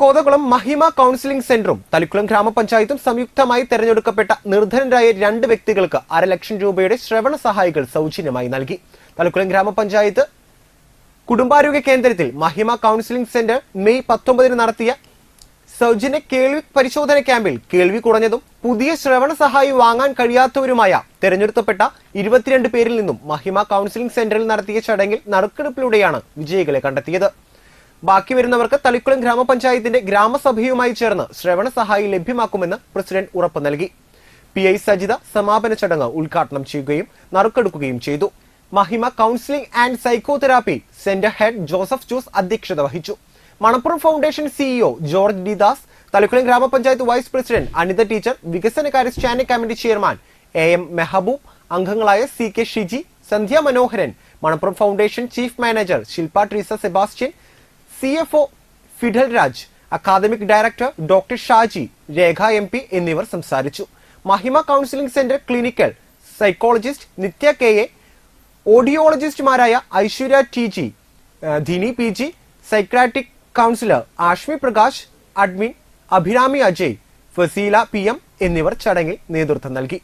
കോതകുളം മഹിമ കൗൺസിലിംഗ് സെന്ററും തളിക്കുളം ഗ്രാമപഞ്ചായത്തും സംയുക്തമായി തെരഞ്ഞെടുക്കപ്പെട്ട നിർധനരായ 2 വ്യക്തികൾക്ക് 1.5 ലക്ഷം രൂപയുടെ ശ്രവണ സഹായികൾ സൗജന്യമായി നൽകി. തളിക്കുളം ഗ്രാമപഞ്ചായത്ത് കുടുംബാരോഗ്യ കേന്ദ്രത്തിൽ മഹിമ കൗൺസിലിംഗ് സെന്റർ മെയ് 19 നടത്തിയ സൗജന്യ കേൾവി പരിശോധന ക്യാമ്പിൽ കേൾവി കുറഞ്ഞതും പുതിയ ശ്രവണ സഹായി വാങ്ങാൻ കഴിയാത്തവരുമായ തെരഞ്ഞെടുക്കപ്പെട്ട 22 പേരിൽ നിന്നും മഹിമ കൗൺസിലിംഗ് സെന്ററിൽ നടത്തിയ ചടങ്ങിൽ നറുക്കെടുപ്പിലൂടെയാണ് വിജയികളെ കണ്ടെത്തിയത്. ബാക്കി വരുന്നവർക്ക് തളിക്കുളം ഗ്രാമപഞ്ചായത്തിന്റെ ഗ്രാമസഭയുമായി ചേർന്ന് ശ്രവണ സഹായി ലഭ്യമാക്കുമെന്ന് പ്രസിഡന്റ് ഉറപ്പ് നൽകി. PI സജിത സമാപന ചടങ്ങ് ഉദ്ഘാടനം ചെയ്യുകയും നറുക്കെടുക്കുകയും ചെയ്തു. Mahima counselling and psychotherapy centre head Joseph Jose അധ്യക്ഷത വഹിച്ചു. Manappuram foundation CEO George D Das, Thalikulam ഗ്രാമപഞ്ചായത്ത് വൈസ് പ്രസിഡന്റ് അനിത ടീച്ചർ, വികസനകാര്യ standing committee chairman AM Mehaboob, അംഗങ്ങളായ CK Shiji, Sandhya Manoharan, Manappuram foundation chief manager Shilpa Treesa Sebastian, CFO Fidel Raj, academic director doctor Shaji, Rekha MP എന്നിവർ സംസാരിച്ചു. Mahima counselling centre clinical psychologist Nithya KA, ഓഡിയോളജിസ്റ്റുമാരായ Aishwarya TG, Dhini PG, psychiatric counsellor Ashmi Prakash, admin Abhirami Ajay, Faseela PM എന്നിവർ ചടങ്ങിൽ നേതൃത്വം നൽകി.